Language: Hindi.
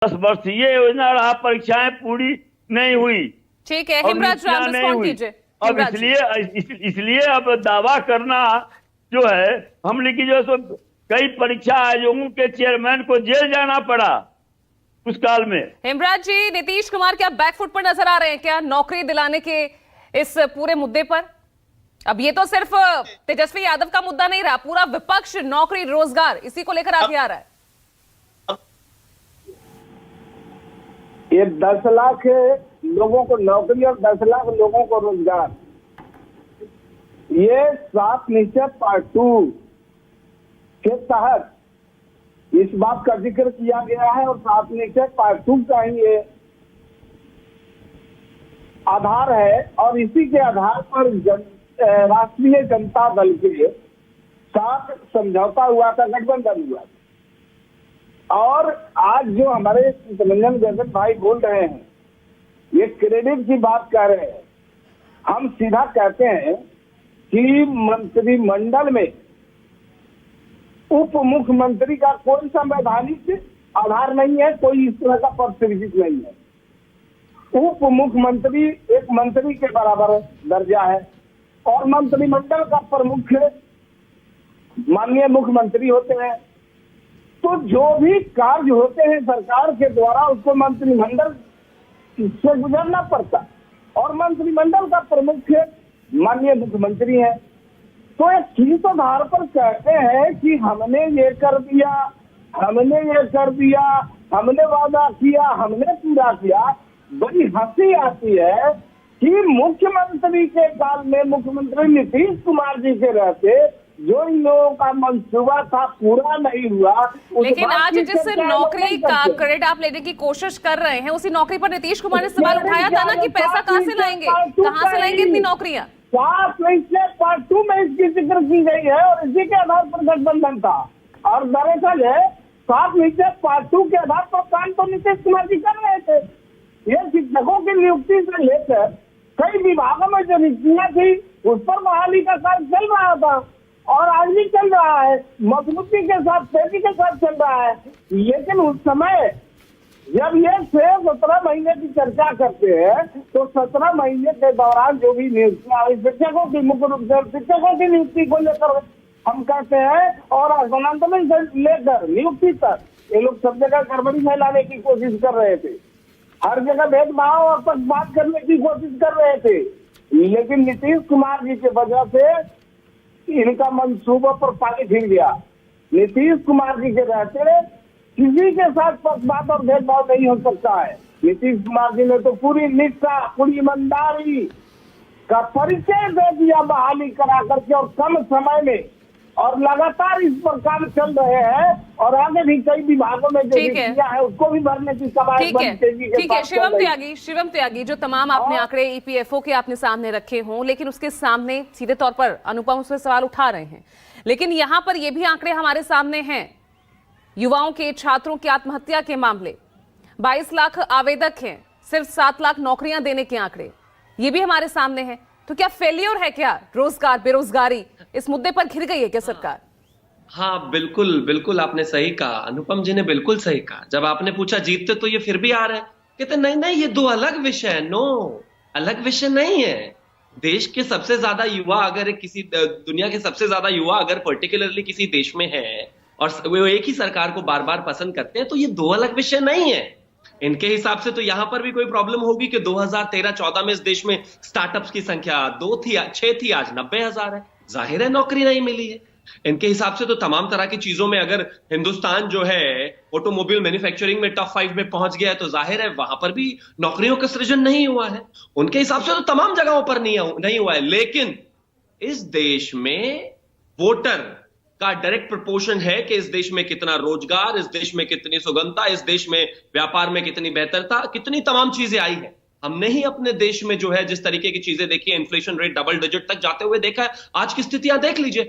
10 वर्ष ये योजना रहा, परीक्षाएं पूरी नहीं हुई। ठीक है, और हिमराज राम नहीं रिस्पॉन्ड हुई। कीजिए। अब हिमराज जी। इसलिए अब दावा करना जो है, हम लिखी जो है सो कई परीक्षा आयोगों के चेयरमैन को जेल जाना पड़ा उस काल में। हेमराज जी, नीतीश कुमार क्या बैकफुट पर नजर आ रहे हैं क्या नौकरी दिलाने के इस पूरे मुद्दे पर? अब ये तो सिर्फ तेजस्वी यादव का मुद्दा नहीं रहा, पूरा विपक्ष नौकरी रोजगार इसी को लेकर आगे आ रहा है। ये 10 लाख लोगों को नौकरी और 10 लाख लोगों को रोजगार, ये 7 निश्चय पार्ट 2 के तहत इस बात का जिक्र किया गया है। और 7 निश्चय पार्ट 2 का ही ये आधार है। और इसी के आधार पर राष्ट्रीय जनता दल के साथ समझौता हुआ था, गठबंधन हुआ। और आज जो हमारे रंजन गगन भाई बोल रहे हैं, ये क्रेडिट की बात कर रहे हैं। हम सीधा कहते हैं कि मंत्रिमंडल में उप मुख्यमंत्री का कोई संवैधानिक आधार नहीं है, कोई इस तरह का पद सृजित नहीं है। उप मुख्यमंत्री एक मंत्री के बराबर दर्जा है और मंत्रिमंडल का प्रमुख माननीय मुख्यमंत्री होते हैं। तो जो भी कार्य होते हैं सरकार के द्वारा, उसको मंत्रिमंडल से गुजरना पड़ता, और मंत्रिमंडल का प्रमुख माननीय मुख्यमंत्री है। तो एक ठीक आधार पर कहते हैं कि हमने ये कर दिया, हमने ये कर दिया, हमने वादा किया, हमने पूरा किया। बड़ी हंसी आती है कि मुख्यमंत्री के काल में मुख्यमंत्री नीतीश कुमार जी के रहते जो इन लोगों का मंसूबा था पूरा नहीं हुआ। लेकिन आज जिस नौकरी का क्रेडिट आप लेने की कोशिश कर रहे हैं, उसी नौकरी पर नीतीश कुमार ने सवाल उठाया था ना कि पैसा कहां से लाएंगे, कहां से लाएंगे इतनी नौकरियां। 7 निश्चय पार्ट 2 में इसकी जिक्र की गई है और इसी के आधार पर गठबंधन था। और दरअसल है 7 निश्चय पार्ट 2 के आधार पर काम तो नीतीश कुमार जी कर रहे थे। ये शिक्षकों की नियुक्ति से लेकर कई विभागों में जो नियुक्तियां थी उस पर बहाली का कार्य चल रहा था और आज भी चल रहा है, मजबूती के साथ, तेजी के साथ चल रहा है। लेकिन उस समय जब ये 17 महीने की चर्चा करते हैं तो 17 महीने के दौरान जो भी नियुक्तियां हुई शिक्षकों की, मुख्य रूप से शिक्षकों की नियुक्ति को लेकर हम कहते हैं, और स्थानांतरण से लेकर नियुक्ति तक ये लोग सब जगह गड़बड़ी फैलाने की कोशिश कर रहे थे, हर जगह भेदभाव और पक्षपात करने की कोशिश कर रहे थे। लेकिन नीतीश कुमार जी की वजह से इनका मंसूबों पर पानी फिर गया। नीतीश कुमार जी के रहते किसी के साथ पक्षपात और भेदभाव नहीं हो सकता है। नीतीश कुमार जी ने तो पूरी निष्ठा, पूरी ईमानदारी का परिचय दे दिया बहाली करा करके, और कम समय में, और लगातार इस पर काम चल रहे हैं। और आगे भी कई विभागों में जो नियुक्तियां है उसको भी भरने की कवायद बड़ी तेजी के साथ चल रही है। शिवम त्यागी, जो तमाम आपने आंकड़े ईपीएफओ के आपने सामने रखे हों, लेकिन उसके सामने सीधे तौर पर अनुपम उसमें सवाल उठा रहे हैं। लेकिन यहाँ पर ये भी आंकड़े हमारे सामने हैं, युवाओं के, छात्रों की आत्महत्या के मामले, 22 लाख आवेदक हैं, सिर्फ 7 लाख नौकरियां देने के आंकड़े, ये भी हमारे सामने हैं। तो क्या फेलियर है क्या रोजगार, बेरोजगारी, इस मुद्दे पर घिर गई है क्या सरकार? हाँ, बिल्कुल बिल्कुल आपने सही कहा, अनुपम जी ने बिल्कुल सही कहा। जब आपने पूछा जीतते तो ये फिर भी आ रहे हैं, कहते नहीं नहीं ये 2 अलग विषय है। नो, अलग विषय नहीं है। देश के सबसे ज्यादा युवा अगर किसी दुनिया के सबसे ज्यादा युवा अगर पर्टिकुलरली किसी देश में है और वो एक ही सरकार को बार बार पसंद करते हैं, तो ये 2 अलग विषय नहीं है। इनके हिसाब से तो यहां पर भी कोई प्रॉब्लम होगी कि 2013-14 में इस देश में स्टार्टअप्स की संख्या 2 थी, 6 थी, आज 90,000 है। जाहिर है नौकरी नहीं मिली है। इनके हिसाब से तो तमाम तरह की चीजों में अगर हिंदुस्तान जो है ऑटोमोबाइल मैन्युफैक्चरिंग में टॉप 5 में पहुंच गया है, तो जाहिर है वहां पर भी नौकरियों का सृजन नहीं हुआ है। उनके हिसाब से तो तमाम जगहों पर नहीं हुआ है। लेकिन इस देश में वोटर का डायरेक्ट प्रोपोर्शन है कि इस देश में कितना रोजगार, इस देश में कितनी सुगमता, इस देश में व्यापार में कितनी बेहतरता, कितनी तमाम चीजें आई है। हमने ही अपने देश में जो है जिस तरीके की चीजें देखी है, इन्फ्लेशन रेट डबल डिजिट तक जाते हुए देखा है। आज की स्थितियां देख लीजिए,